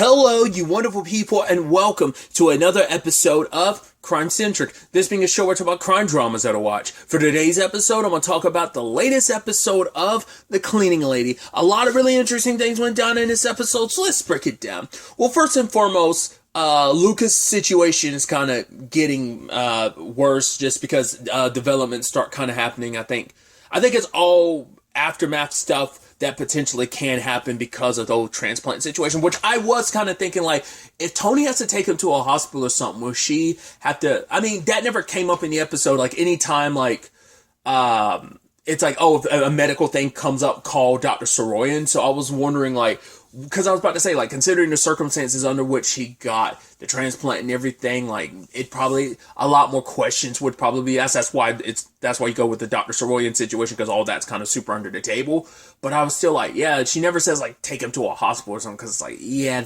Hello, you wonderful people, and welcome to another episode of Centric. This being a show where I talk about crime dramas that I watch. For today's episode, I'm going to talk about the latest episode of The Cleaning Lady. A lot of really interesting things went down in this episode, so let's break it down. Well, first and foremost, Luca's situation is kind of getting worse just because developments start kind of happening. I think it's all aftermath stuff that potentially can happen because of the whole transplant situation, which I was kind of thinking, like, if Tony has to take him to a hospital or something, will she have to, I mean, that never came up in the episode, like, anytime, like, it's like, oh, if a medical thing comes up, call Dr. Soroyan, so I was wondering, like, because I was about to say, like, considering the circumstances under which he got the transplant and everything, like, it probably, a lot more questions would probably be asked. That's why you go with the Dr. Soroyan situation, because all that's kind of super under the table. But I was still like, yeah, she never says, like, take him to a hospital or something, because it's like, yeah,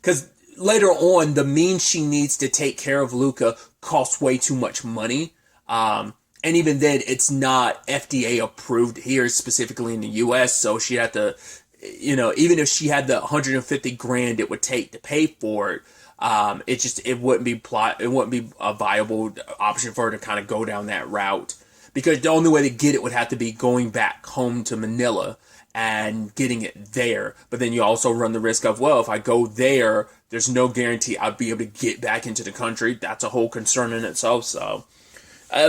because later on, the means she needs to take care of Luca costs way too much money. And even then, it's not FDA approved here, specifically in the US, so she had to, you know, even if she had the $150,000 it would take to pay for it, it wouldn't be a viable option for her to kind of go down that route, because the only way to get it would have to be going back home to Manila and getting it there. But then you also run the risk of, well, if I go there, there's no guarantee I'll be able to get back into the country. That's a whole concern in itself. So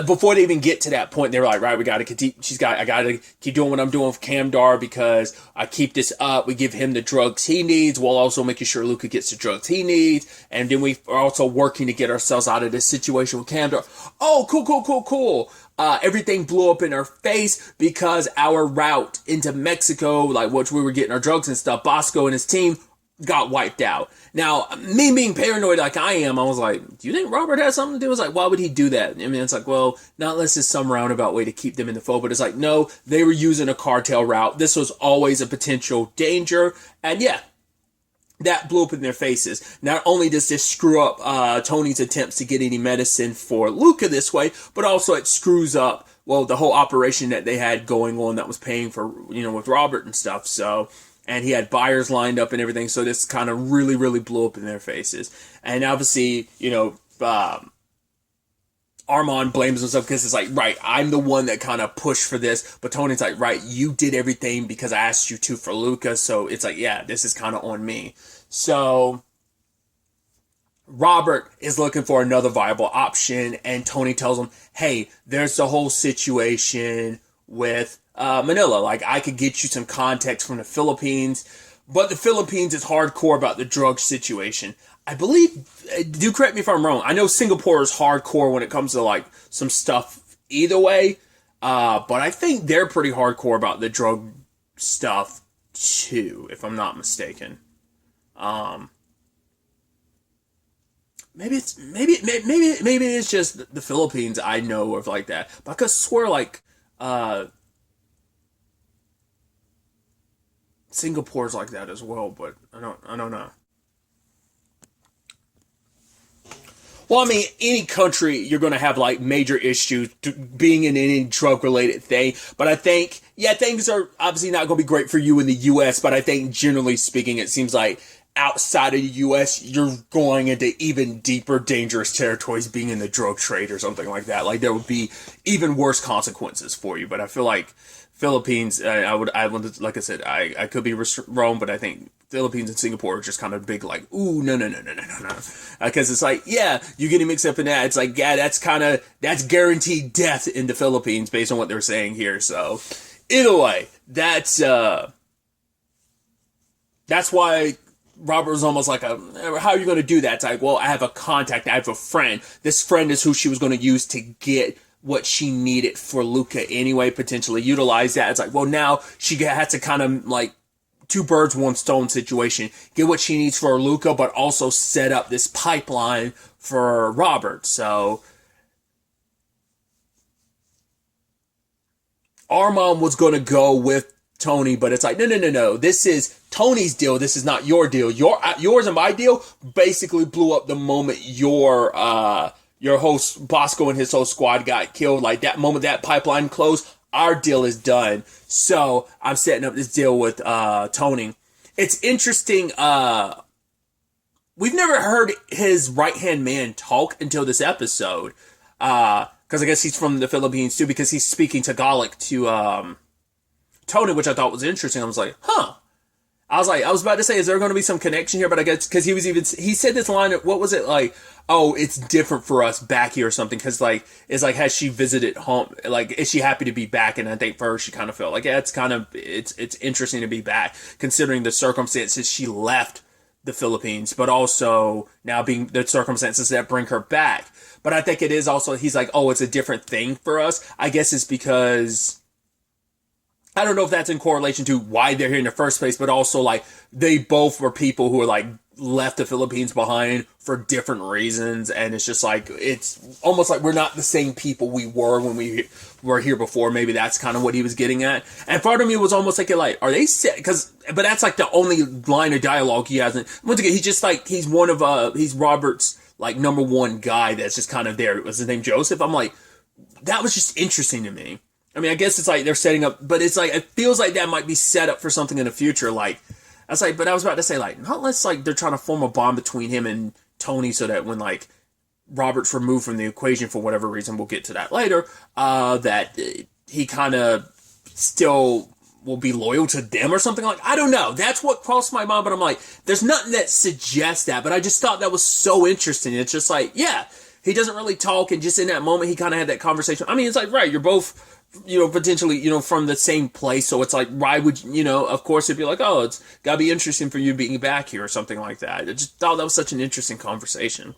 before they even get to that point, they were like, right, I got to keep doing what I'm doing for Camdar, because I keep this up. We give him the drugs he needs, while also making sure Luca gets the drugs he needs. And then we are also working to get ourselves out of this situation with Camdar. Oh, cool. Everything blew up in our face because our route into Mexico, like, which we were getting our drugs and stuff, Bosco and his team got wiped out. Now, me being paranoid like I am, I was like, do you think Robert has something to do? It was like, why would he do that? I mean, it's like, well, not unless it's some roundabout way to keep them in the fold. But it's like, no, they were using a cartel route. This was always a potential danger. And yeah, that blew up in their faces. Not only does this screw up Tony's attempts to get any medicine for Luca this way, but also it screws up, well, the whole operation that they had going on that was paying for, you know, with Robert and stuff. So, and he had buyers lined up and everything, so this kind of really, really blew up in their faces. And obviously, you know, Arman blames himself because it's like, right, I'm the one that kind of pushed for this, but Tony's like, right, you did everything because I asked you to for Luca, so it's like, yeah, this is kind of on me. So Robert is looking for another viable option, and Tony tells him, hey, there's the whole situation with Manila. Like, I could get you some context from the Philippines, but the Philippines is hardcore about the drug situation. I believe, do correct me if I'm wrong, I know Singapore is hardcore when it comes to, like, some stuff either way, but I think they're pretty hardcore about the drug stuff too, if I'm not mistaken. Maybe it's just the Philippines I know of like that, but I could swear, like, Singapore's like that as well, but I don't know. Well, I mean, any country, you're going to have, like, major issues being in any drug-related thing. But I think, yeah, things are obviously not going to be great for you in the U.S., but I think, generally speaking, it seems like outside of the U.S., you're going into even deeper, dangerous territories being in the drug trade or something like that. Like, there would be even worse consequences for you. But I feel like Philippines, I would, like I said, I could be wrong, but I think Philippines and Singapore are just kind of big, like, ooh, no. Because it's like, yeah, you're getting mixed up in that. It's like, yeah, that's guaranteed death in the Philippines based on what they're saying here. So, either way, that's why Robert was almost like, how are you going to do that? It's like, well, I have a contact, I have a friend. This friend is who she was going to use to get what she needed for Luca anyway, potentially utilize that. It's like, well, now she had to kind of, like, two birds, one stone situation. Get what she needs for Luca, but also set up this pipeline for Robert. So Arman was going to go with Tony, but it's like, no. This is Tony's deal. This is not your deal. Yours and my deal basically blew up the moment your host Bosco and his whole squad got killed. Like, that moment that pipeline closed, our deal is done. So I'm setting up this deal with Tony. It's interesting. we've never heard his right-hand man talk until this episode. Because I guess he's from the Philippines too, because he's speaking Tagalog to Tony, which I thought was interesting. I was like, huh. I was about to say, is there going to be some connection here? But I guess, because he said this line, what was it like? Oh, it's different for us back here or something. Because like, it's like, has she visited home? Like, is she happy to be back? And I think for her, she kind of felt like, yeah, it's interesting to be back, considering the circumstances she left the Philippines, but also now being the circumstances that bring her back. But I think it is also, he's like, oh, it's a different thing for us. I guess it's because, I don't know if that's in correlation to why they're here in the first place, but also like they both were people who are like left the Philippines behind for different reasons. And it's just like, it's almost like we're not the same people we were when we were here before. Maybe that's kind of what he was getting at. And part of me was almost like, are they set? But that's like the only line of dialogue he hasn't. Once again, he's just like, he's Robert's like number one guy that's just kind of there. Was his name Joseph? I'm like, that was just interesting to me. I mean, I guess it's like they're setting up, but it's like, it feels like that might be set up for something in the future. Like, I was about to say, like, not unless like they're trying to form a bond between him and Tony so that when like Robert's removed from the equation for whatever reason, we'll get to that later, that he kind of still will be loyal to them or something. Like, I don't know. That's what crossed my mind, but I'm like, there's nothing that suggests that, but I just thought that was so interesting. It's just like, yeah, he doesn't really talk, and just in that moment, he kind of had that conversation. I mean, it's like, right, you're both, potentially, from the same place. So it's like, why would, of course it'd be like, oh, it's gotta be interesting for you being back here or something like that. I just thought that was such an interesting conversation.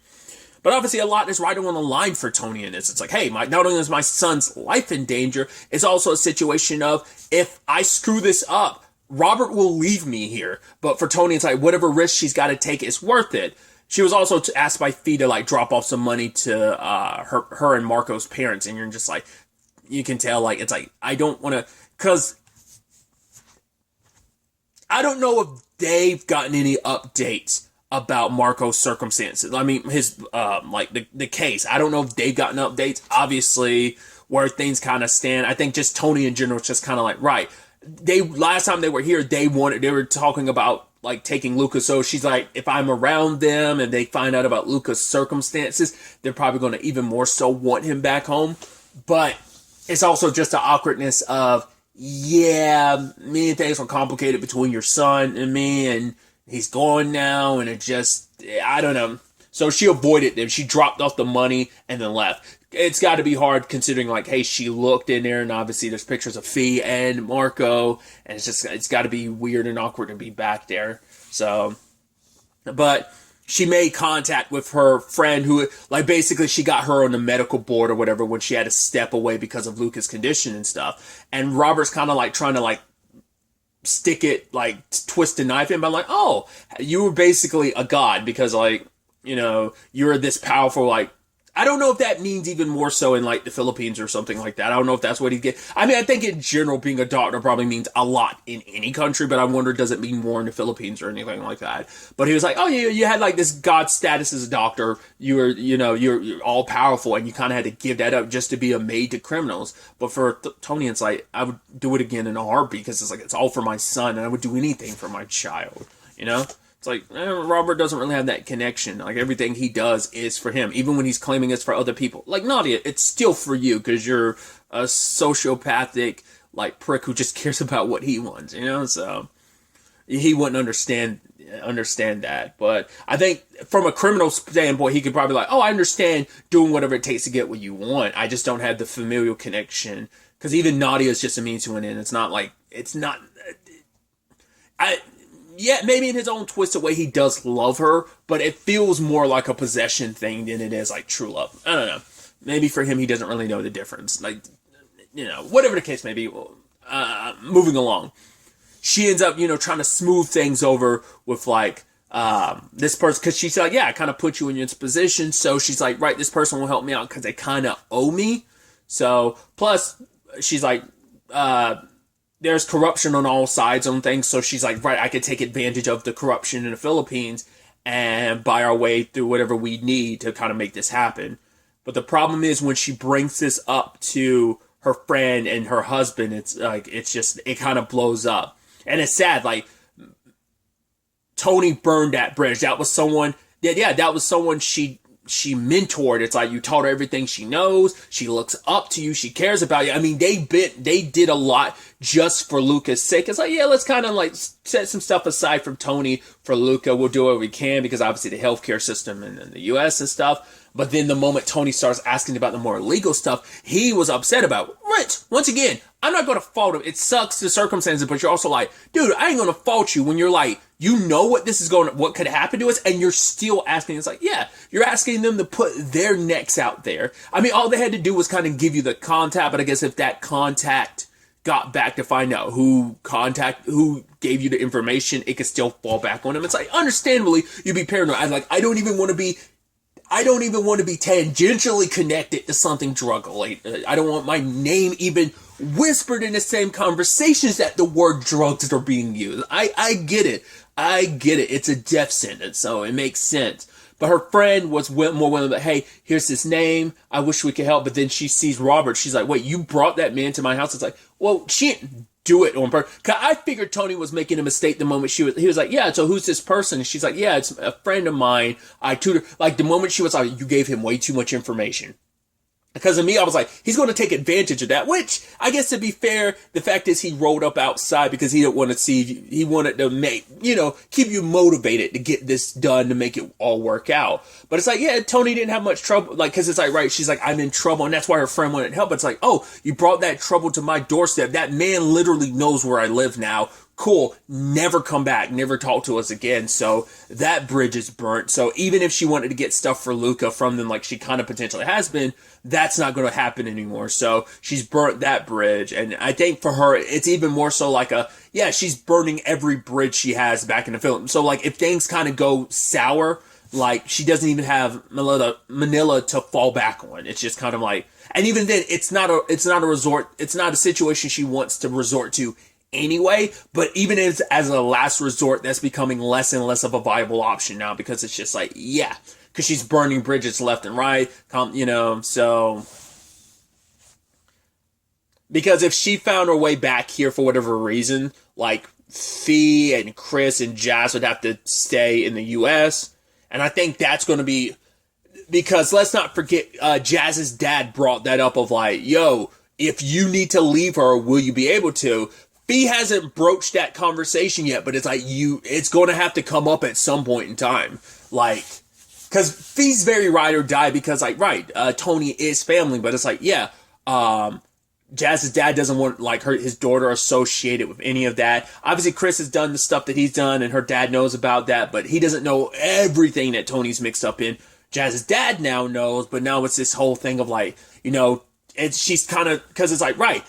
But obviously a lot is riding on the line for Tony in this. It's like, hey, not only is my son's life in danger, it's also a situation of, if I screw this up, Robert will leave me here. But for Tony, it's like, whatever risk she's got to take is worth it. She was also asked by Fee to like drop off some money to her and Marco's parents. And you're just like, you can tell, like, it's like, I don't want to, because I don't know if they've gotten any updates about Marco's circumstances. I mean, his, like, the case. I don't know if they've gotten updates, obviously, where things kind of stand. I think just Tony in general is just kind of like, right. Last time they were here, they were talking about, like, taking Luca. So she's like, if I'm around them and they find out about Luca's circumstances, they're probably going to even more so want him back home. But it's also just the awkwardness of, yeah, many things were complicated between your son and me, and he's gone now, and it just, I don't know. So she avoided them. She dropped off the money and then left. It's got to be hard considering, like, hey, she looked in there, and obviously there's pictures of Fee and Marco, and it's got to be weird and awkward to be back there. So, but she made contact with her friend who, like, basically she got her on the medical board or whatever when she had to step away because of Luca's condition and stuff. And Robert's kind of like trying to like stick it, like twist the knife in, but I'm like, oh, you were basically a god because, like, you're this powerful, like, I don't know if that means even more so in like the Philippines or something like that. I don't know if that's what he'd get. I mean, I think in general, being a doctor probably means a lot in any country, but I wonder, does it mean more in the Philippines or anything like that? But he was like, oh, you had like this god status as a doctor. You're all powerful, and you kind of had to give that up just to be a maid to criminals. But for Tony, it's like, I would do it again in a heartbeat because it's like, it's all for my son, and I would do anything for my child, It's like, Robert doesn't really have that connection. Like, everything he does is for him. Even when he's claiming it's for other people. Like, Nadia, it's still for you because you're a sociopathic, like, prick who just cares about what he wants, So, he wouldn't understand that. But I think from a criminal standpoint, he could probably like, oh, I understand doing whatever it takes to get what you want. I just don't have the familial connection. Because even Nadia is just a means to an end. It's not like, yeah, maybe in his own twisted way, he does love her, but it feels more like a possession thing than it is like true love. I don't know. Maybe for him, he doesn't really know the difference. Like, whatever the case may be. Moving along, she ends up, trying to smooth things over with like this person, because she's like, yeah, I kind of put you in this position. So she's like, right, this person will help me out because they kind of owe me. So plus, she's like, there's corruption on all sides on things, so she's like, right, I could take advantage of the corruption in the Philippines and buy our way through whatever we need to kind of make this happen. But the problem is when she brings this up to her friend and her husband, it's like, it kind of blows up. And it's sad, like, Tony burned that bridge. That was someone that was someone she mentored. It's like you taught her everything she knows. She looks up to you. She cares about you. I mean, they did a lot just for Luca's sake. It's like, yeah, let's kind of like set some stuff aside from Tony for Luca. We'll do what we can because obviously the healthcare system in the U.S. and stuff. But then the moment Tony starts asking about the more legal stuff, he was upset about it. Rich, once again, I'm not going to fault him. It sucks the circumstances, but you're also like, dude, I ain't going to fault you when you're like, you know what could happen to us, and you're still asking. It's like, yeah, you're asking them to put their necks out there. I mean, all they had to do was kind of give you the contact, but I guess if that contact got back to find out who gave you the information, it could still fall back on them. It's like, understandably, you'd be paranoid. I don't even want to be tangentially connected to something drug related. I don't want my name even whispered in the same conversations that the word drugs are being used. I get it. It's a death sentence, so it makes sense. But her friend was more willing to, hey, here's his name. I wish we could help. But then she sees Robert. She's like, wait, you brought that man to my house? It's like, well, she didn't do it on purpose. Cause I figured Tony was making a mistake the moment he was like, yeah, so who's this person? And she's like, yeah, it's a friend of mine. I tutor. Like the moment she was like, you gave him way too much information. Because of me, I was like, he's going to take advantage of that, which I guess to be fair, the fact is he rolled up outside because he didn't want to see you. He wanted to keep you motivated to get this done to make it all work out. But it's like, yeah, Tony didn't have much trouble. Like, cause it's like, right. She's like, I'm in trouble. And that's why her friend wanted help. It's like, oh, you brought that trouble to my doorstep. That man literally knows where I live now. Cool. Never come back. Never talk to us again. So that bridge is burnt. So even if she wanted to get stuff for Luca from them, like she kind of potentially has been, that's not going to happen anymore. So she's burnt that bridge. And I think for her, it's even more so like she's burning every bridge she has back in the film. So like if things kind of go sour, like she doesn't even have Manila to fall back on. It's just kind of like, and even then it's not a resort. It's not a situation she wants to resort to anyway, but even as a last resort, that's becoming less and less of a viable option now because it's just like, yeah, because she's burning bridges left and right, so because if she found her way back here for whatever reason, like Fee and Chris and Jazz would have to stay in the US, and I think that's going to be, because let's not forget, Jazz's dad brought that up of like, yo, if you need to leave her, will you be able to? Fee hasn't broached that conversation yet, but it's like it's going to have to come up at some point in time. Like, cause Fee's very ride or die because like, right, Tony is family, but it's like, yeah, Jazz's dad doesn't want like his daughter associated with any of that. Obviously Chris has done the stuff that he's done and her dad knows about that, but he doesn't know everything that Tony's mixed up in. Jazz's dad now knows, but now it's this whole thing of like, she's kind of, cause it's like, right,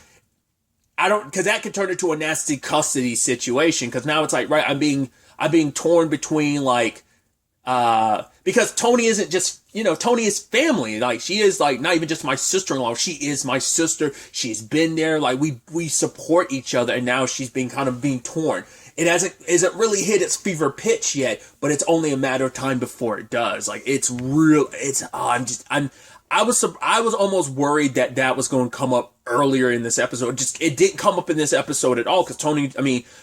because that could turn into a nasty custody situation. Because now it's like, right, I'm being torn between like, because Tony isn't just, Tony is family. Like she is like not even just my sister-in-law. She is my sister. She's been there. Like we support each other, and now she's being torn. It isn't really hit its fever pitch yet, but it's only a matter of time before it does. Like it's real. I was almost worried that was going to come up earlier in this episode. It didn't come up in this episode at all because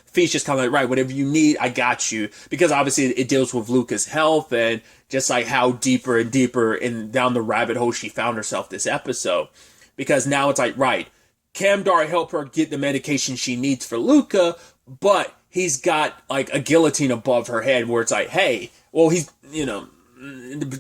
Fee's just kind of like, right, whatever you need, I got you. Because obviously it deals with Luca's health and just like how deeper and deeper down the rabbit hole she found herself this episode. Because now it's like, right, Camdar helped her get the medication she needs for Luca, but he's got like a guillotine above her head where it's like, hey, well, he's,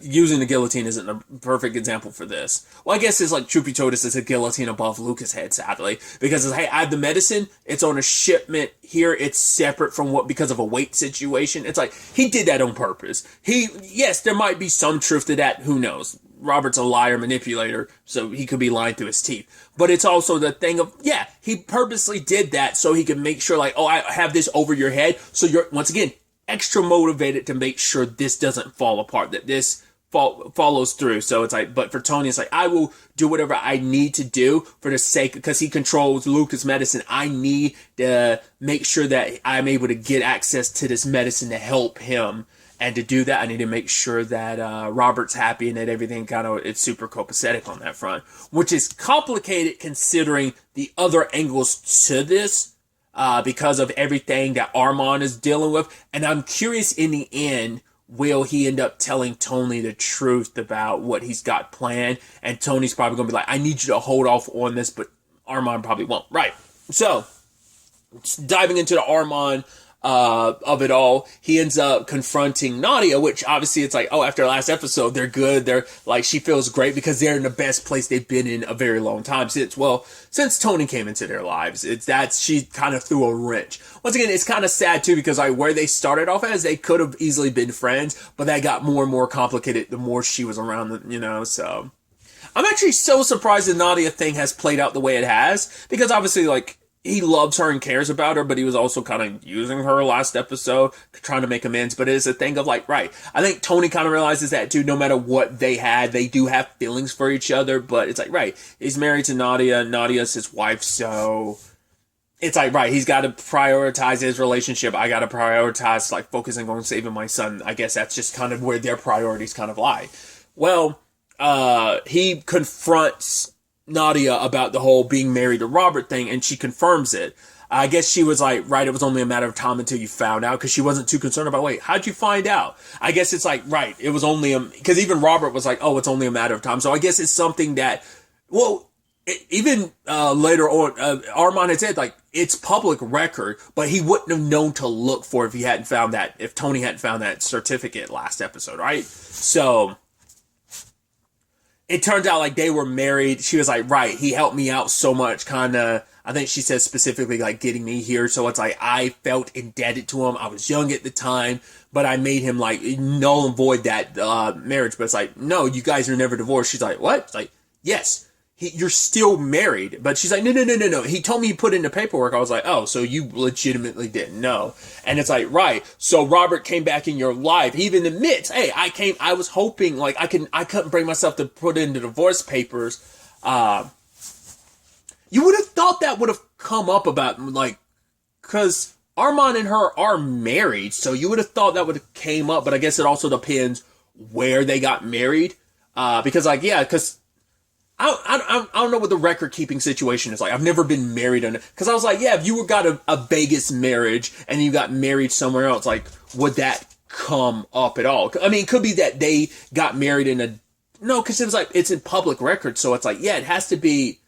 using the guillotine isn't a perfect example for this. Well, I guess it's like truth be told, it's a guillotine above Luca's head, sadly, because it's, hey, I have the medicine. It's on a shipment here. It's separate from because of a weight situation. It's like he did that on purpose. Yes, there might be some truth to that. Who knows? Robert's a liar manipulator, so he could be lying through his teeth. But it's also the thing of, yeah, he purposely did that so he could make sure like, oh, I have this over your head. So you're, once again, extra motivated to make sure this doesn't fall apart, that this follows through. So it's like, but for Tony, it's like, I will do whatever I need to do for the sake, because he controls Luca's medicine. I need to make sure that I'm able to get access to this medicine to help him. And to do that, I need to make sure that Robert's happy and that everything it's super copacetic on that front, which is complicated considering the other angles to this. Because of everything that Arman is dealing with. And I'm curious in the end will he end up telling Tony the truth about what he's got planned? And Tony's probably going to be like, I need you to hold off on this, but Arman probably won't. Right. So, diving into the Arman of it all, he ends up confronting Nadia, which obviously it's like, oh, after the last episode, they're good. They're like, she feels great because they're in the best place they've been in a very long time since Tony came into their lives. She kind of threw a wrench. Once again, it's kind of sad too, because like where they started off as, they could have easily been friends, but that got more and more complicated the more she was around them, so. I'm actually so surprised the Nadia thing has played out the way it has, because obviously, like, he loves her and cares about her, but he was also kind of using her last episode, trying to make amends. But it is a thing of like, right, I think Tony kind of realizes that too. No matter what they had, they do have feelings for each other. But it's like, right, he's married to Nadia. Nadia's his wife, so it's like, right, he's got to prioritize his relationship. I got to prioritize like focusing on saving my son. I guess that's just kind of where their priorities kind of lie. Well, he confronts Nadia about the whole being married to Robert thing, and she confirms it. I guess she was like, right, it was only a matter of time until you found out, because she wasn't too concerned about, wait, how'd you find out? I guess it's like, right, it was only, because even Robert was like, oh, it's only a matter of time. So I guess it's something that, well, even later on, Arman had said, like, it's public record, but he wouldn't have known to look for if Tony hadn't found that certificate last episode, right? So it turns out like they were married. She was like, right, he helped me out so much, kind of, I think she said specifically like getting me here. So it's like, I felt indebted to him. I was young at the time, but I made him like null and void that marriage. But it's like, no, you guys are never divorced. She's like, what? It's like, yes, you're still married. But she's like, no. He told me he put in the paperwork. I was like, oh, so you legitimately didn't know. And it's like, right. So Robert came back in your life. He even admits, hey, I was hoping like I couldn't bring myself to put in the divorce papers. You would have thought that would have come up about like, cause Arman and her are married. So you would have thought that would have came up, but I guess it also depends where they got married. Because like, yeah, cause I don't know what the record keeping situation is like. I've never been married because I was like, yeah, if you got a Vegas marriage and you got married somewhere else, like, would that come up at all? I mean, it could be that they got married no, because it was like, it's in public record. So it's like, yeah, it has to be,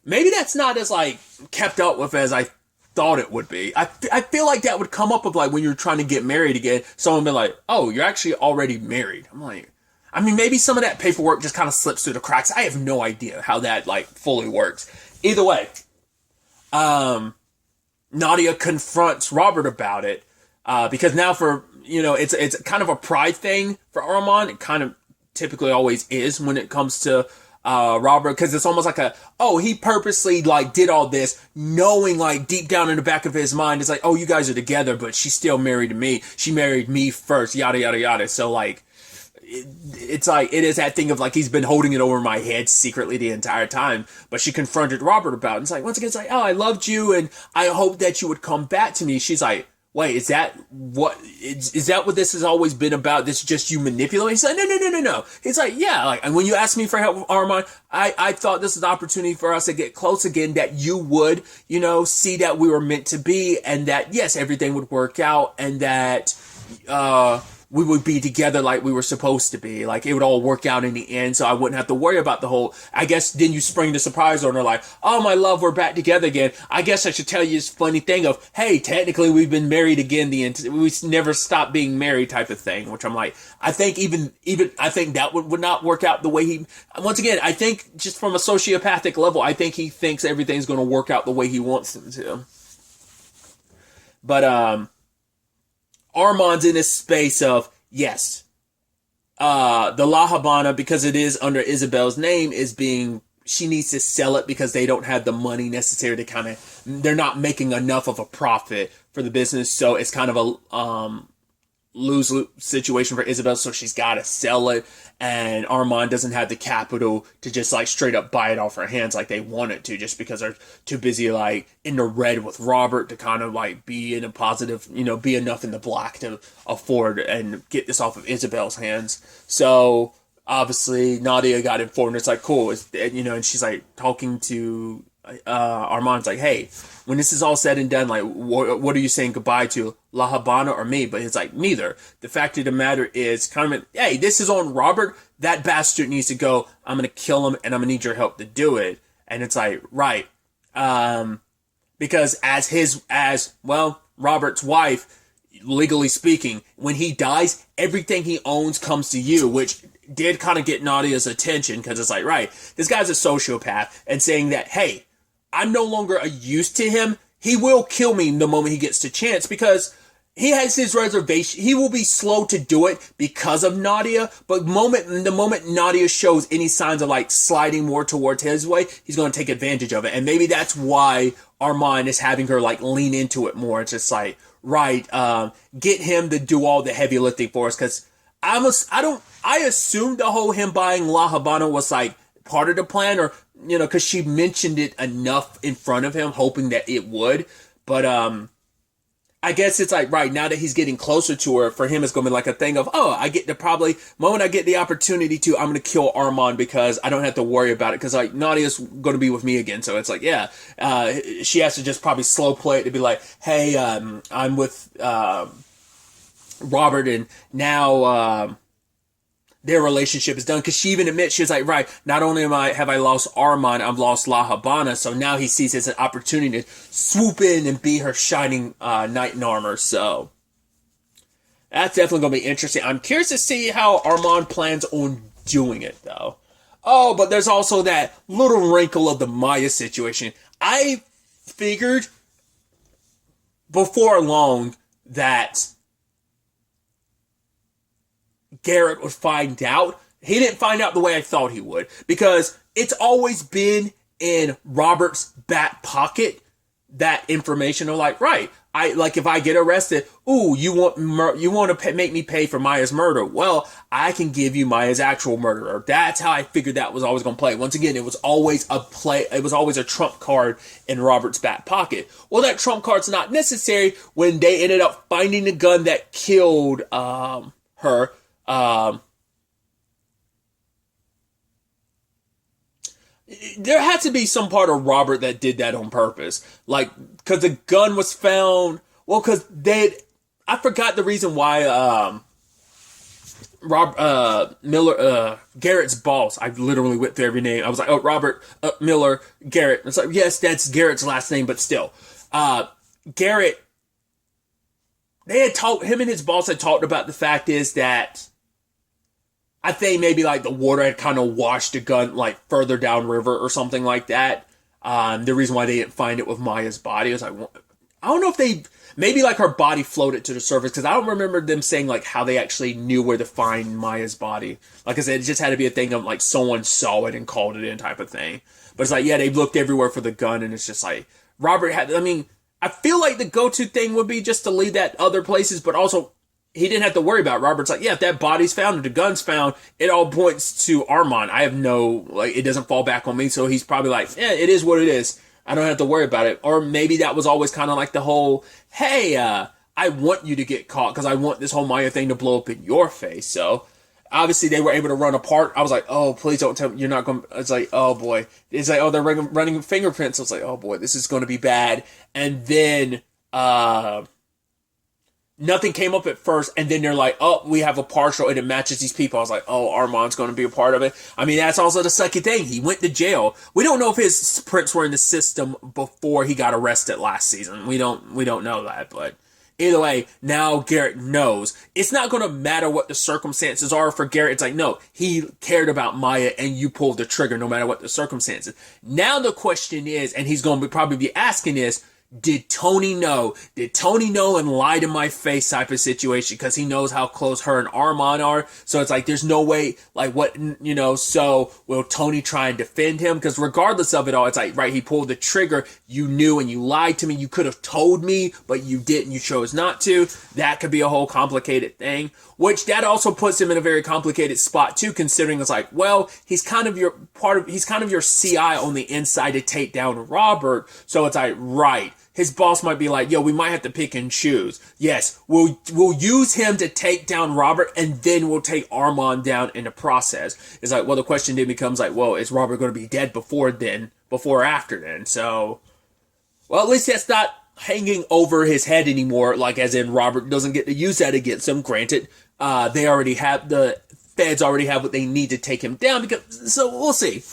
maybe that's not as like kept up with as I thought it would be. I feel like that would come up of like when you're trying to get married again, someone be like, oh, you're actually already married. I'm like, I mean, maybe some of that paperwork just kind of slips through the cracks. I have no idea how that, like, fully works. Either way, Nadia confronts Robert about it, because now it's kind of a pride thing for Arman. It kind of typically always is when it comes to Robert, because it's almost like he purposely, like, did all this, knowing, like, deep down in the back of his mind, it's like, oh, you guys are together, but she's still married to me. She married me first, yada, yada, yada. So, like, it's like, it is that thing of like, he's been holding it over my head secretly the entire time. But she confronted Robert about it. It's like, once again, it's like, oh, I loved you and I hope that you would come back to me. She's like, wait, is that what this has always been about? This is just you manipulating? He's like, no. He's like, yeah, like, and when you asked me for help with Arman, I thought this was an opportunity for us to get close again, that you would, see that we were meant to be, and that, yes, everything would work out, and that, we would be together like we were supposed to be. Like, it would all work out in the end, so I wouldn't have to worry about the whole, I guess, then you spring the surprise on her, like, oh, my love, we're back together again. I guess I should tell you this funny thing of, hey, technically we've been married again, we never stopped being married type of thing, which I'm like, I think even I think that would not work out the way once again, I think just from a sociopathic level, I think he thinks everything's going to work out the way he wants them to. But, Arman's in this space of, yes, the La Habana, because it is under Isabel's name, she needs to sell it because they don't have the money necessary to they're not making enough of a profit for the business. So it's kind of a lose-lose situation for Isabel. So she's got to sell it. And Arman doesn't have the capital to just like straight up buy it off her hands like they want it to, just because they're too busy like in the red with Robert to kind of like be in a positive, be enough in the black to afford and get this off of Isabel's hands. So obviously Nadia got informed. It's like, cool. And she's like talking to Arman's like, hey, when this is all said and done, like, what are you saying goodbye to, La Habana or me? But it's like, neither. The fact of the matter is, kind of, hey, this is on Robert. That bastard needs to go. I'm going to kill him, and I'm going to need your help to do it. And it's like, right. Because Robert's wife, legally speaking, when he dies, everything he owns comes to you, which did kind of get Nadia's attention, because it's like, right, this guy's a sociopath, and saying that, hey, I'm no longer a use to him. He will kill me the moment he gets the chance, because he has his reservation. He will be slow to do it because of Nadia, but the moment Nadia shows any signs of like sliding more towards his way, he's going to take advantage of it. And maybe that's why Arman is having her like lean into it more. It's just like, right, get him to do all the heavy lifting for us, because I assumed the whole him buying La Habana was like part of the plan, or, you know, because she mentioned it enough in front of him, hoping that it would. But I guess it's like, right, now that he's getting closer to her, for him it's going to be like a thing of, oh, I get to probably, moment I get the opportunity to, I'm going to kill Arman because I don't have to worry about it, because like Nadia's going to be with me again. So it's like, yeah, she has to just probably slow play it to be like, hey, I'm with Robert, and now their relationship is done, because she even admits, she's like, right, not only have I lost Arman, I've lost La Habana, so now he sees it as an opportunity to swoop in and be her shining knight in armor. So that's definitely going to be interesting. I'm curious to see how Arman plans on doing it, though. Oh, but there's also that little wrinkle of the Maya situation. I figured before long that Garrett would find out. He didn't find out the way I thought he would, because it's always been in Robert's back pocket, that information of like, right, I like, if I get arrested, ooh, you want to make me pay for Maya's murder? Well, I can give you Maya's actual murderer. That's how I figured that was always going to play. Once again, it was always a trump card in Robert's back pocket. Well, that trump card's not necessary when they ended up finding the gun that killed her. There had to be some part of Robert that did that on purpose. Like, because the gun was found. Well, because I forgot the reason why Garrett's boss. I literally went through every name. I was like, oh, Robert Miller Garrett. It's like, yes, that's Garrett's last name, but still, Garrett. Him and his boss had talked about the fact is that I think maybe like the water had kind of washed the gun like further downriver or something like that. The reason why they didn't find it with Maya's body was like, I don't know if maybe like her body floated to the surface, because I don't remember them saying like how they actually knew where to find Maya's body. Like I said, it just had to be a thing of like someone saw it and called it in type of thing. But it's like, yeah, they looked everywhere for the gun, and it's just like Robert had, I feel like the go-to thing would be just to leave that other places, but also he didn't have to worry about it. Robert's like, yeah, if that body's found, if the gun's found, it all points to Arman. I have it doesn't fall back on me. So he's probably like, yeah, it is what it is. I don't have to worry about it. Or maybe that was always kind of like the whole, hey, I want you to get caught because I want this whole Maya thing to blow up in your face. So obviously they were able to run apart. I was like, oh, please don't tell me you're not going to. It's like, oh boy. It's like, oh, they're running fingerprints. I was like, oh boy, this is going to be bad. And then, nothing came up at first, and then they're like, oh, we have a partial, and it matches these people. I was like, oh, Arman's going to be a part of it. That's also the second thing. He went to jail. We don't know if his prints were in the system before he got arrested last season. We don't know that, but either way, now Garrett knows. It's not going to matter what the circumstances are for Garrett. It's like, no, he cared about Maya, and you pulled the trigger no matter what the circumstances. Now the question is, and he's going to probably be asking is, did Tony know? Did Tony know and lie to my face type of situation? Because he knows how close her and Arman are. So it's like, there's no way, like, so will Tony try and defend him? Because regardless of it all, it's like, right, he pulled the trigger. You knew and you lied to me. You could have told me, but you didn't. You chose not to. That could be a whole complicated thing, which that also puts him in a very complicated spot too, considering it's like, well, he's kind of your CI on the inside to take down Robert. So it's like, right. His boss might be like, yo, we might have to pick and choose. Yes, we'll use him to take down Robert, and then we'll take Arman down in the process. It's like, well, the question then becomes like, well, is Robert going to be dead before then? before or after then. So, well, at least that's not hanging over his head anymore, like as in Robert doesn't get to use that against him. Granted, the feds already have what they need to take him down, so we'll see.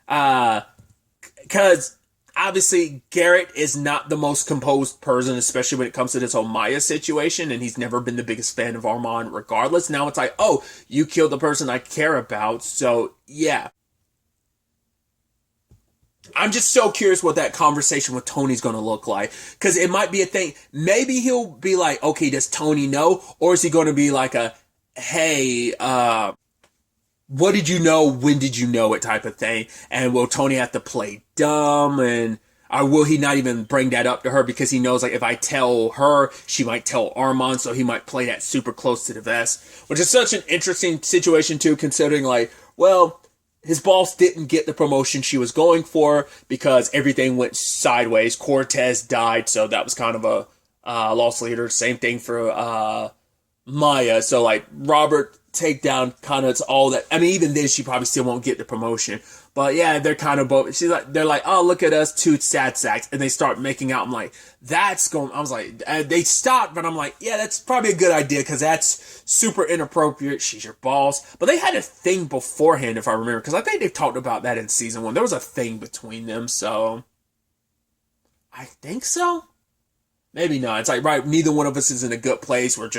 Because obviously Garrett is not the most composed person, especially when it comes to this whole Maya situation, and he's never been the biggest fan of Arman regardless. Now it's like, oh, you killed the person I care about, so yeah. I'm just so curious what that conversation with Tony's going to look like. Because it might be a thing. Maybe he'll be like, okay, does Tony know? Or is he going to be like a, hey, what did you know? When did you know it type of thing? And will Tony have to play dumb? Or will he not even bring that up to her because he knows, like, if I tell her, she might tell Arman, so he might play that super close to the vest. Which is such an interesting situation, too, considering, like, well, his boss didn't get the promotion she was going for because everything went sideways. Cortez died, so that was kind of a loss leader. Same thing for Maya. So, like, Robert takedown kind of it's all that. I mean, even then, she probably still won't get the promotion. But yeah, they're kind of both. They're like, oh, look at us, two sad sacks, and they start making out. I'm like, that's going. I was like, they stopped, but I'm like, yeah, that's probably a good idea because that's super inappropriate. She's your boss. But they had a thing beforehand, if I remember, because I think they talked about that in season 1. There was a thing between them, so I think so. Maybe not. It's like, right, neither one of us is in a good place. We're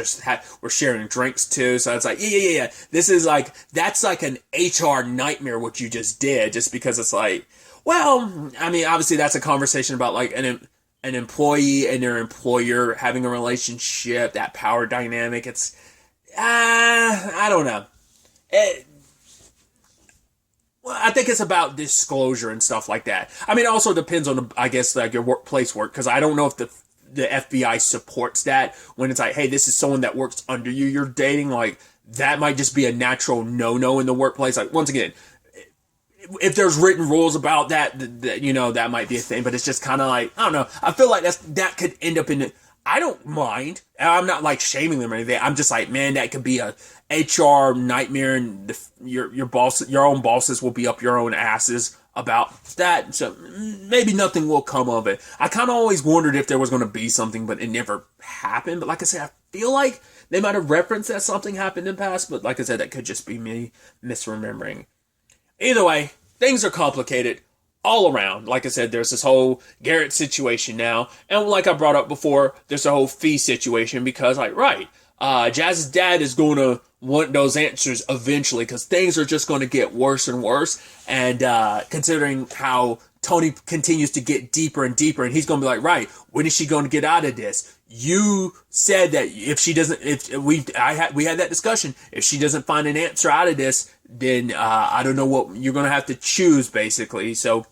sharing drinks too. So it's like, yeah. This is like, that's like an HR nightmare what you just did, just because it's like, well, I mean, obviously that's a conversation about like an employee and their employer having a relationship, that power dynamic. It's, I don't know. Well, I think it's about disclosure and stuff like that. I mean, it also depends on, I guess, like your workplace work, because I don't know if the FBI supports that when it's like, hey, this is someone that works under you you're dating. Like, that might just be a natural no-no in the workplace. Like, once again, if there's written rules about that, that might be a thing. But it's just kind of like, I don't know. I feel like that could end up in I don't mind. I'm not like shaming them or anything. I'm just like, man, that could be a HR nightmare, and your boss, your own bosses will be up your own asses about that. So maybe nothing will come of it. I kind of always wondered if there was going to be something, but it never happened. But like I said, I feel like they might have referenced that something happened in the past. But like I said, that could just be me misremembering. Either way, things are complicated all around. Like I said, there's this whole Garrett situation now. And like I brought up before, there's a whole fee situation because, like, right, Jazz's dad is going to want those answers eventually because things are just going to get worse and worse. And considering how Tony continues to get deeper and deeper, and he's going to be like, right, when is she going to get out of this? You said that if she doesn't, we had that discussion. If she doesn't find an answer out of this, then I don't know what you're going to have to choose, basically. So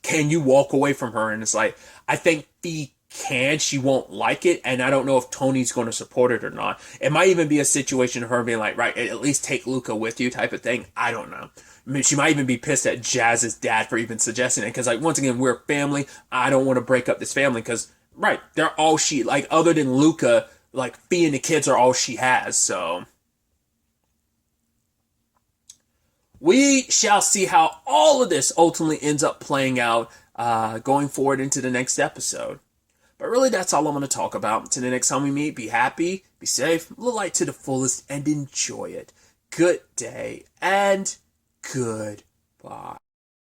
can you walk away from her? And it's like, I think she won't like it, and I don't know if Tony's going to support it or not. It might even be a situation of her being like, right, at least take Luca with you type of thing. I don't know. I mean, she might even be pissed at Jazz's dad for even suggesting it, because, like, once again, we're family. I don't want to break up this family, because, right, they're all she, like, other than Luca, like, Fee and the kids are all she has, so we shall see how all of this ultimately ends up playing out going forward into the next episode. But really, that's all I'm going to talk about. Until the next time we meet, be happy, be safe, live life to the fullest, and enjoy it. Good day, and goodbye.